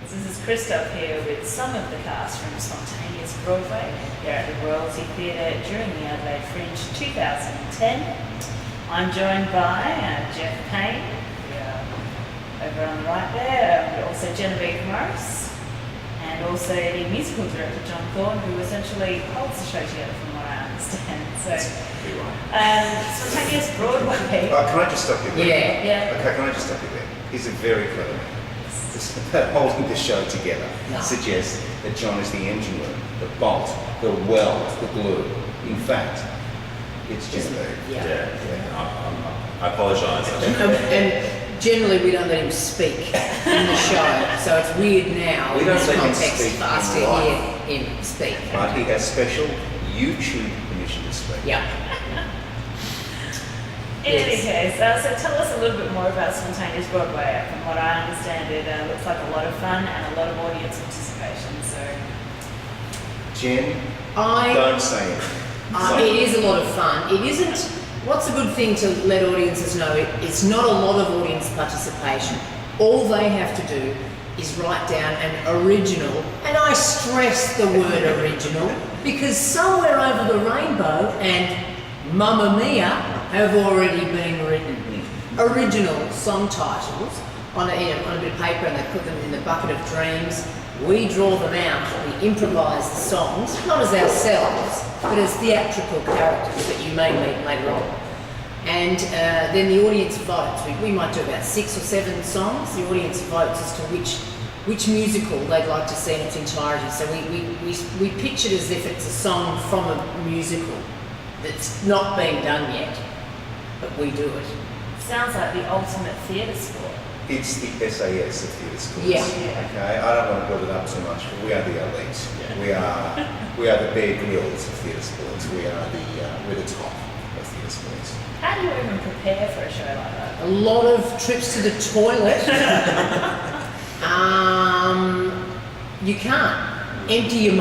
This is Kryztoff here with some of the cast from Spontaneous Broadway here at the Royalty Theatre during the Adelaide Fringe 2010. I'm joined by Geoff Paine, over on the right there, also Genevieve Morris, and also the Musical Director John Thorn, who essentially holds the show together from what I understand. So, Spontaneous Broadway. Can I just stop you there? Yeah. Okay, can I just stop you there? He's a very clever man. That holding the show together suggests that John is the engine room, the bolt, the weld, the glue. In fact, it's Genevieve. I apologise. And generally we don't let him speak in the show, so it's weird now We in don't this let him context speak for us to in hear life. him speak. But he has special YouTube permission to speak. Yeah. In any case, so tell us a little bit more about Spontaneous Broadway. From what I understand, it looks like a lot of fun and a lot of audience participation. So, Jen, don't say it. It is a lot of fun. It isn't. What's a good thing to let audiences know? It's not a lot of audience participation. All they have to do is write down an original, and I stress the word original because Somewhere Over the Rainbow and Mamma Mia have already been written. Original song titles on a bit of paper, and they put them in the bucket of dreams. We draw them out, we improvise the songs, not as ourselves, but as theatrical characters that you may meet later on. And then the audience votes. We might do about 6 or 7 songs. The audience votes as to which musical they'd like to see in its entirety. So we pitch it as if it's a song from a musical that's not being done yet, but we do it. sounds like the ultimate theatre sport. It's the SAS of theatre schools. Yeah. Okay, I don't want to build it up too much, but we are the elites. Yeah. We are the Bear Grylls of theatre sports. We're the top of theatre sports. How do you even prepare for a show like that? A lot of trips to the toilet. You can't. Empty your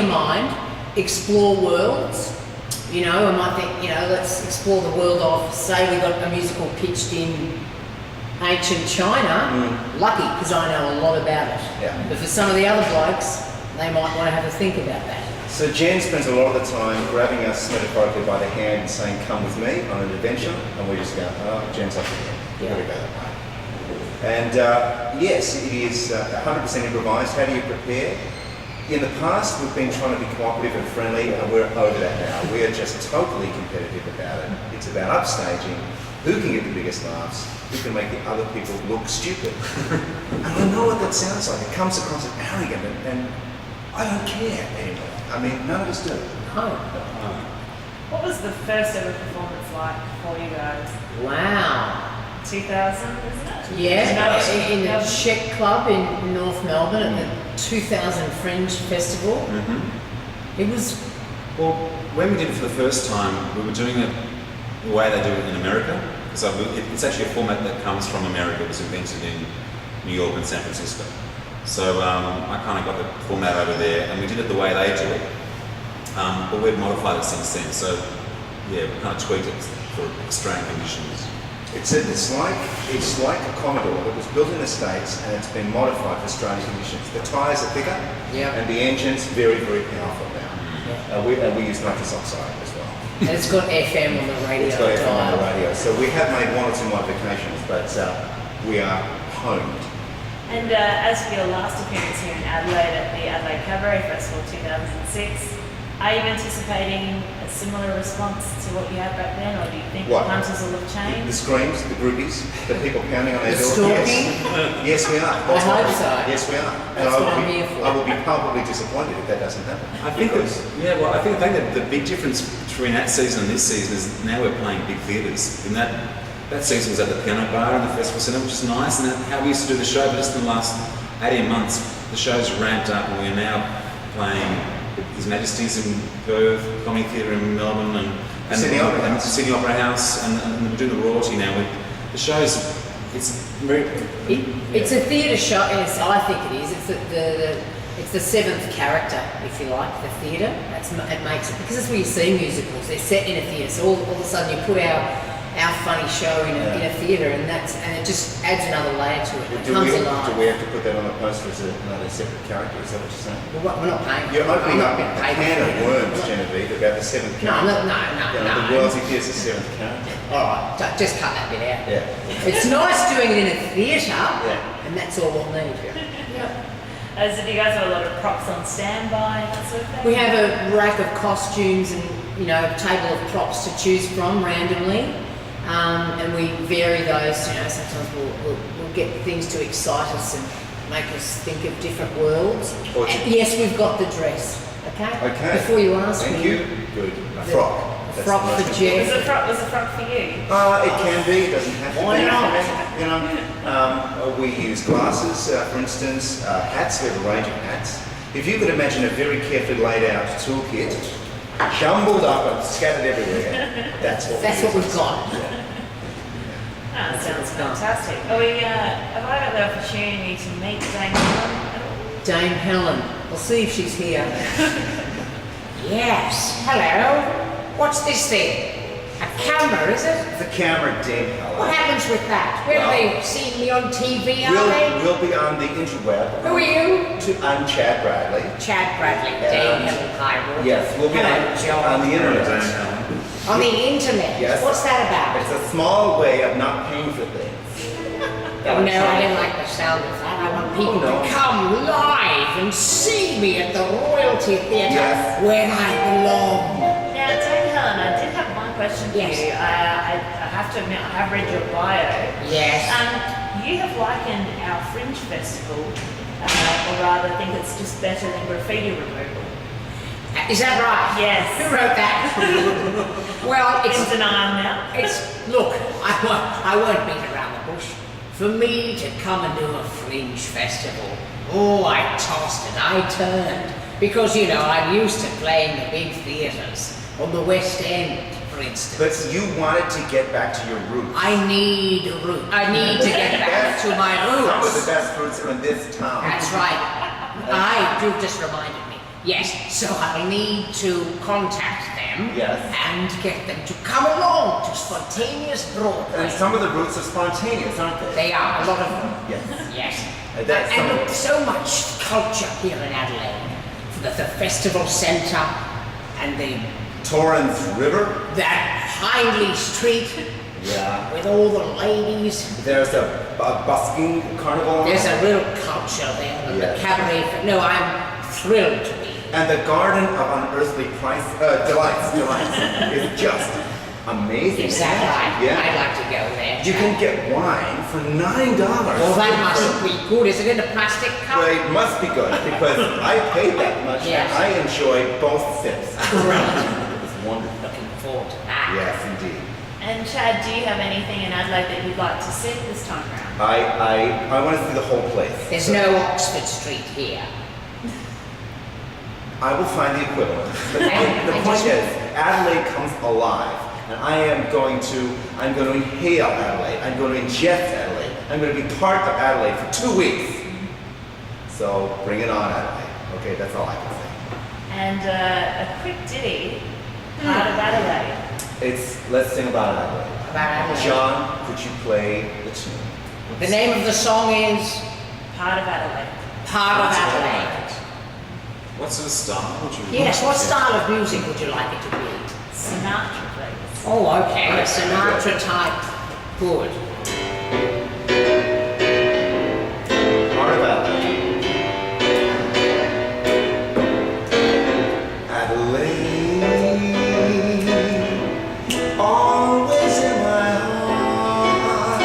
mind, explore worlds. You know, I might think, let's explore the world of, say we got a musical pitched in ancient China. Lucky, because I know a lot about it. Yeah. But for some of the other blokes, they might want to have a think about that. So Jen spends a lot of the time grabbing us metaphorically by the hand and saying, come with me on an adventure, and we just go, oh, Jen's up again. We've got to go that way. And yes, it is 100% improvised. How do you prepare? In the past, we've been trying to be cooperative and friendly, and we're over that now. We are just totally competitive about it. It's about upstaging, who can get the biggest laughs, who can make the other people look stupid. And I know what that sounds like. It comes across as arrogant, and I don't care anymore. I mean, none of us do. What was the first ever performance like for you guys? Wow. 2000, isn't it? Yeah, in the Czech Club in North Melbourne at the 2000 Fringe Festival. It was... Well, when we did it for the first time, we were doing it the way they do it in America. So it's actually a format that comes from America. It was invented in New York and San Francisco. So I kind of got the format over there, and we did it the way they do it. But we've modified it since then. So yeah, we kind of tweaked it for Australian conditions. It's like a Commodore that was built in the States and it's been modified for Australian conditions. The tyres are thicker and the engine's very, very powerful now. We use nitrous oxide as well. And it's got FM on the radio. It's got FM on the radio. So we have made 1 or 2 modifications, but we are honed. And as for your last appearance here in Adelaide at the Adelaide Cabaret Festival 2006, are you anticipating a similar response to what you had back then, or do you think the punters will have changed? The screams, the groupies, the people pounding on their door. Stalking? Yes, we are. I hope so. Yes, we are. That's what I'm here for. I will be palpably disappointed if that doesn't happen. I think that the big difference between that season and this season is now we're playing big theatres. And that season was at the Piano Bar in the Festival Centre, which is nice, and how we used to do the show, but just in the last 18 months, the show's ramped up, and we're now playing His Majesty's in Perth, Comedy Theatre in Melbourne, and Sydney Opera House, and we're doing the Royalty now. The show's, It's a theatre show, yes, I think it is. It's the 7th character, if you like, the theatre. It makes it, because that's where you see musicals. They're set in a theatre, so all of a sudden you put our our funny show in a theatre, and it just adds another layer to it. It Do comes we alive. have to put that on the poster as another separate character? Is that what you're saying? We're not paying. You're opening I'm up not a getting paid can for of it. worms, Genevieve, about the seventh No, character. no. The royalty theatre's the seventh character. All right, just cut that bit out. Yeah. It's nice doing it in a theatre, Yeah. and that's all we'll need. So do you guys have a lot of props on standby and that sort of thing? We have a rack of costumes and a table of props to choose from randomly, and we vary those. Sometimes we'll get things to excite us and make us think of different worlds. And yes, we've got the dress. Okay. Before you ask Thank me. you. Good. A frock. A frock for Geoff. Was a frock for you? It can be. It doesn't have to Why be. not? We use glasses, for instance, hats. We have a range of hats. If you could imagine a very carefully laid out toolkit, jumbled up and scattered everywhere, that's what we've got. That sounds fantastic. Have I got the opportunity to meet Dame Helen at all? Dame Helen. We'll see if she's here. Yes. Hello. What's this thing? A camera, is it? The camera, Dame Helen. What happens with that? Where Well, are they seeing me on TV, are they? We'll be on the interweb. Who are you? I'm Chad Bradley. Chad Bradley, Dame Helen Highwater. Yes, we'll be Hello, John. on the internet. On the internet? Yes. What's that about? It's a small way of not paying for things. Oh, no, I don't like the sound of that. I want people no. to come live and see me at the Royalty Theatre Yes. where I belong. Now, Dame Helen, I did have one question for Yes. you. I have to admit, I have read your bio. Yes. You have likened our Fringe Festival, or rather think it's just better than graffiti removal. Is that right? Yes. Who wrote that? Well, In denial now. Look, I won't beat around the bush. For me to come and do a Fringe Festival, I tossed and I turned. Because, I'm used to playing the big theatres, on the West End, for instance. But you wanted to get back to your roots. I need a root. I need to get back to my Some of the roots. best roots are in this town. That's right. You've just reminded me. Yes, so I'll need to contact them Yes. and get them to come along to Spontaneous Broadway. And some of the roots are spontaneous, aren't they? They are, a lot of them. Yes. Yes. That's some And of look, so much culture here in Adelaide. The festival centre and Torrens River. that Hindley Street Yeah. with all the ladies. There's a busking carnival. There's a real culture there. And Yes. the cabaret. No, I'm thrilled to be. And the Garden of Unearthly Delights is just amazing. Is that right? Yeah. I'd like to go there. You can get wine for $9. Well, that must be good. Is it in a plastic cup? Well, it must be good because I paid that much Yes. and I enjoyed both sips. Great. It was wonderful. Looking forward to that. Yes, indeed. And Chad, do you have anything in Adelaide that you'd like to see this time around? I want to see the whole place. There's So no Oxford Street here. I will find the equivalent. But I the point just- is, Adelaide comes alive. And I'm going to inhale Adelaide. I'm going to ingest Adelaide. I'm going to be part of Adelaide for 2 weeks. So bring it on, Adelaide. Okay, that's all I can say. And a quick ditty, part of Adelaide. Let's sing about Adelaide. About Adelaide. John, could you play the tune? The name of the song is Part of Adelaide. Part of Adelaide. What sort of style would you Yes, what style of music would you like it to be? Sinatra, please. Oh, okay, a Sinatra type. Good. Part of Adelaide. Adelaide, always in my heart.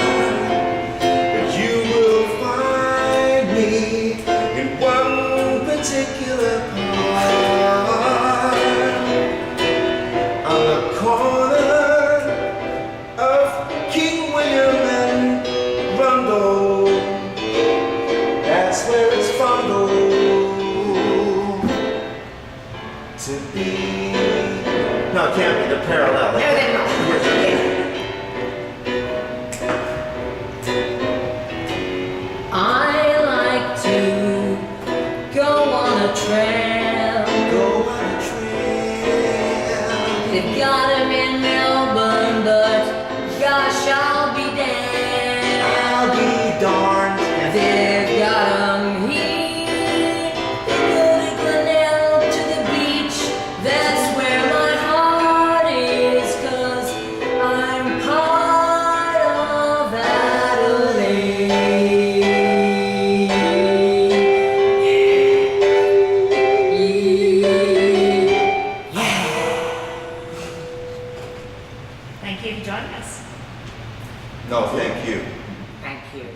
But you will find me in one particular part. On the corner of King William and Rundle. That's where it's fun to be. No, it can't be the parallel. No, they're not. I like to go on a trail. Go on a trail. They've got 'em in Melbourne, but got darned. They've got 'em here. They go to Glenelg to the beach. That's where my heart is, 'cause I'm part of Adelaide. Thank you for joining us. No, thank you. Thank you.